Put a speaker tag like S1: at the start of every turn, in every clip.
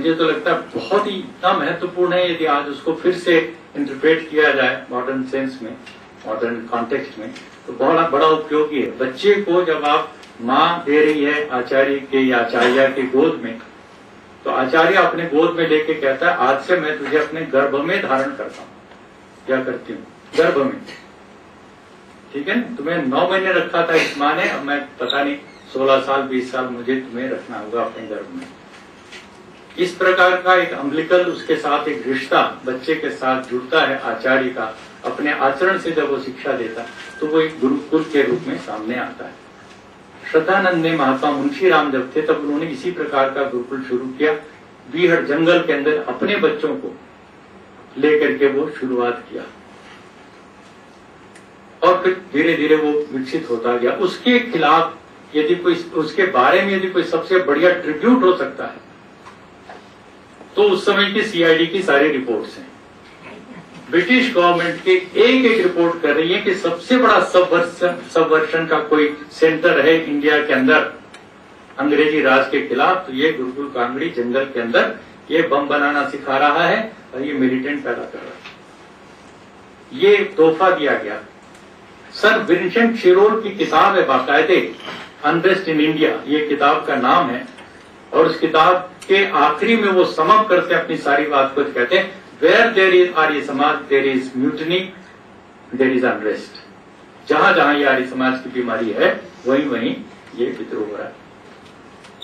S1: मुझे तो लगता है बहुत ही इतना महत्वपूर्ण है। यदि आज उसको फिर से इंटरप्रेट किया जाए मॉडर्न सेंस में, मॉडर्न कॉन्टेक्स्ट में, तो बहुत बड़ा उपयोगी है। बच्चे को जब आप माँ दे रही है आचार्य के या आचार्य के गोद में, तो आचार्य अपने गोद में लेके कहता है आज से मैं तुझे अपने गर्भ में धारण करता हूँ, क्या करती हूँ, गर्भ में, ठीक है ना। तुम्हें 9 महीने रखा था इस माँ ने, अब मैं पता नहीं 16 साल 20 साल मुझे तुम्हें रखना होगा अपने गर्भ में। इस प्रकार का एक अम्बिलिकल उसके साथ एक रिश्ता बच्चे के साथ जुड़ता है आचार्य का। अपने आचरण से जब वो शिक्षा देता तो वो एक गुरुकुल के रूप में सामने आता है। श्रद्धानंद ने महात्मा मुंशी राम जब थे तब उन्होंने इसी प्रकार का गुरुकुल शुरू किया। बीहड़ जंगल के अंदर अपने बच्चों को लेकर के वो शुरुआत किया और फिर धीरे धीरे वो विकसित होता गया। उसके खिलाफ यदि कोई, उसके बारे में यदि कोई सबसे बढ़िया ट्रिब्यूट हो सकता है तो उस समय की सीआईडी की सारी रिपोर्ट्स हैं। ब्रिटिश गवर्नमेंट के एक एक रिपोर्ट कर रही है कि सबसे बड़ा सबवर्शन का कोई सेंटर है इंडिया के अंदर अंग्रेजी राज के खिलाफ, तो ये गुरुकुल कांगड़ी जंगल के अंदर ये बम बनाना सिखा रहा है और ये मिलिटेंट पैदा कर रहा है। ये तोहफा दिया गया। सर विंसेंट शिरोल की किताब है बाकायदे, अनरेस्ट इन इंडिया, ये किताब का नाम है। और उस किताब के आखिरी में वो समअप करते अपनी सारी बात को, कहते हैं where there is Arya Samaj there is mutiny there is unrest. जहां जहां ये आर्य समाज की बीमारी है वहीं वहीं ये विद्रोह हो रहा है।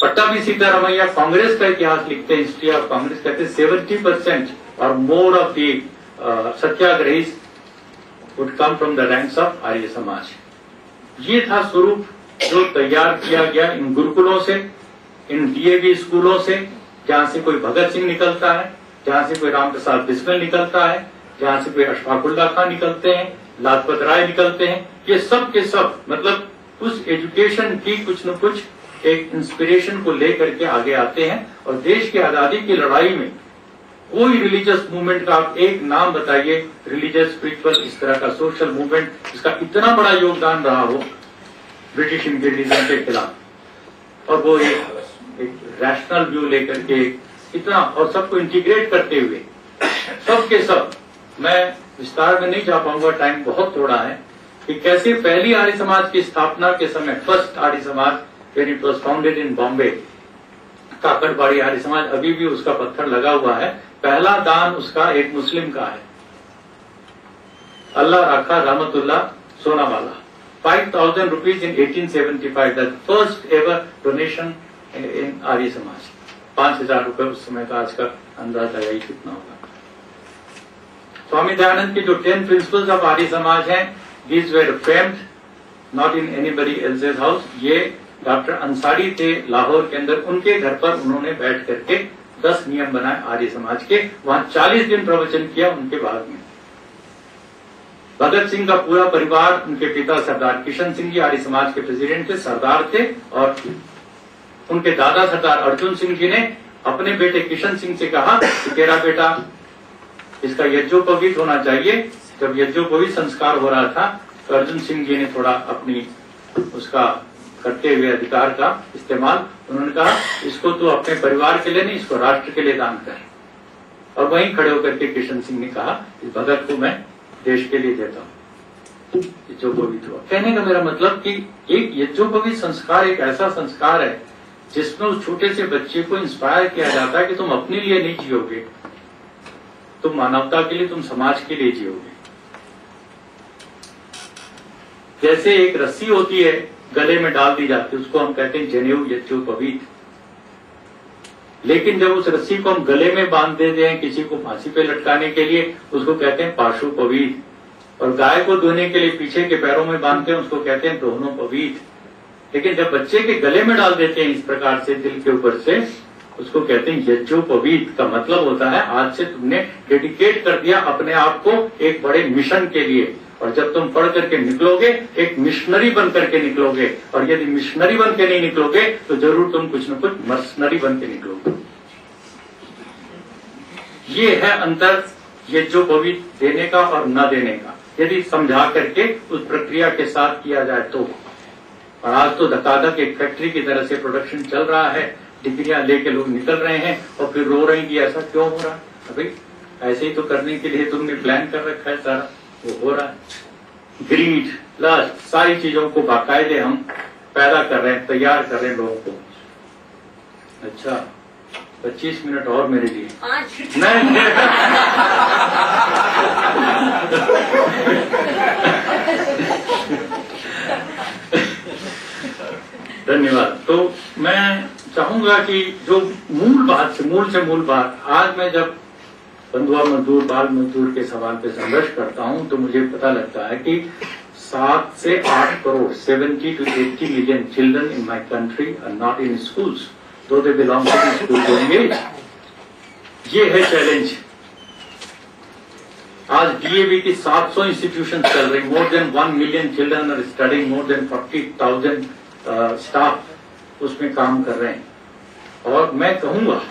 S1: पट्टाभी सीतारामैया कांग्रेस का इतिहास लिखते हैं, हिस्ट्री ऑफ कांग्रेस, कहते हैं 70% और more of the satyagrahi would come from the ranks of Arya Samaj. ये था स्वरूप जो तैयार किया गया इन गुरुकुलों से, इन डीएवी स्कूलों से, जहां से कोई भगत सिंह निकलता है, जहां से कोई राम प्रसाद बिस्मिल निकलता है, जहां से कोई अशफाकुल्ला खान निकलते हैं, लाजपत राय निकलते हैं। ये सब के सब मतलब उस एजुकेशन की कुछ न कुछ एक इंस्पिरेशन को लेकर के आगे आते हैं। और देश की आजादी की लड़ाई में कोई रिलीजियस मूवमेंट का आप एक नाम बताइए, रिलीजियस स्पिरिचुअल इस तरह का सोशल मूवमेंट जिसका इतना बड़ा योगदान रहा हो ब्रिटिश इंपीरियलिज्म के खिलाफ, और वो एक रैशनल व्यू लेकर के इतना और सबको इंटीग्रेट करते हुए सबके सब। मैं विस्तार में नहीं जा पाऊंगा, टाइम बहुत थोड़ा है, कि कैसे पहली आर्य समाज की स्थापना के समय, first Arya Samaj when it was founded in Bombay, Kakadwadi Arya Samaj, अभी भी उसका पत्थर लगा हुआ है। पहला दान उसका एक मुस्लिम का है, Allah Rakha Rahmatullah Sonawala, 5,000 rupees in 1875, the first ever donation in Arya Samaj. 5,000 रुपए उस समय का, आज का अंदाजा यही कितना होगा। स्वामी दयानंद के जो 10 प्रिंसिपल्स ऑफ आर्य समाज हैं, these were framed not in anybody else's house. ये डॉक्टर अंसारी थे लाहौर के अंदर, उनके घर पर उन्होंने बैठ करके 10 नियम बनाए आर्य समाज के। वहां 40 दिन प्रवचन किया उनके बाद में। भगत सिंह का पूरा परिवार, उनके पिता सरदार किशन सिंह जी आर्य समाज के प्रेसिडेंट थे, सरदार थे, और उनके दादा सरदार अर्जुन सिंह जी ने अपने बेटे किशन सिंह से कहा कि तेरा बेटा, इसका यज्ञोपवीत होना चाहिए। जब यज्ञोपवीत संस्कार हो रहा था तो अर्जुन सिंह जी ने थोड़ा अपनी उसका करते हुए अधिकार का इस्तेमाल, उन्होंने कहा इसको तो अपने परिवार के लिए नहीं, इसको राष्ट्र के लिए दान कर। और वहीं खड़े होकर के किशन सिंह ने कहा इस भगत को मैं देश के लिए देता हूँ। यज्ञोपवीत हुआ। कहने का मेरा मतलब कि एक यज्ञोपवीत संस्कार एक ऐसा संस्कार है जिसमें उस छोटे से बच्चे को इंस्पायर किया जाता है कि तुम अपने लिए नहीं जियोगे, तुम मानवता के लिए, तुम समाज के लिए जियोगे। जैसे एक रस्सी होती है गले में डाल दी जाती है, उसको हम कहते हैं जनेऊ यज्ञोपवीत। लेकिन जब उस रस्सी को हम गले में बांध देते हैं किसी को फांसी पे लटकाने के लिए, उसको कहते हैं पाशुपवीत। और गाय को धोने के लिए पीछे के पैरों में बांधते हैं, उसको कहते हैं दोहनोपवीत। लेकिन जब बच्चे के गले में डाल देते हैं इस प्रकार से दिल के ऊपर से, उसको कहते हैं यज्ञोपवीत। का मतलब होता है आज से तुमने डेडिकेट कर दिया अपने आप को एक बड़े मिशन के लिए, और जब तुम पढ़ करके निकलोगे एक मिशनरी बन करके निकलोगे, और यदि मिशनरी बन के नहीं निकलोगे तो जरूर तुम कुछ न कुछ मर्सनरी बन के निकलोगे। ये है अंतर यज्ञोपवीत देने का और न देने का, यदि समझा करके उस प्रक्रिया के साथ किया जाए तो। और आज तो धकाधक एक फैक्ट्री की तरह से प्रोडक्शन चल रहा है, डिग्रियां लेके लोग निकल रहे हैं और फिर रो रहे हैं कि ऐसा क्यों हो रहा है। अभी ऐसे ही तो करने के लिए तुमने प्लान कर रखा है सारा, वो हो रहा है। ग्रीड, लस्ट, सारी चीजों को बाकायदे हम पैदा कर रहे हैं, तैयार कर रहे हैं लोगों को। अच्छा 25 मिनट और मेरे लिए नहीं धन्यवाद। तो मैं चाहूंगा कि जो मूल से मूल बात, आज मैं जब बंधुआ मजदूर, बाल मजदूर के सवाल पे संघर्ष करता हूं तो मुझे पता लगता है कि 7 से 8 crore 70 to 80 million children in my country are not in schools, though they belong to the school going age. ये है चैलेंज। आज डीएवी की 700 इंस्टीट्यूशन चल रही, more than 1 million children are studying, more than 40,000 staff उसमें काम कर रहे हैं। और मैं कहूंगा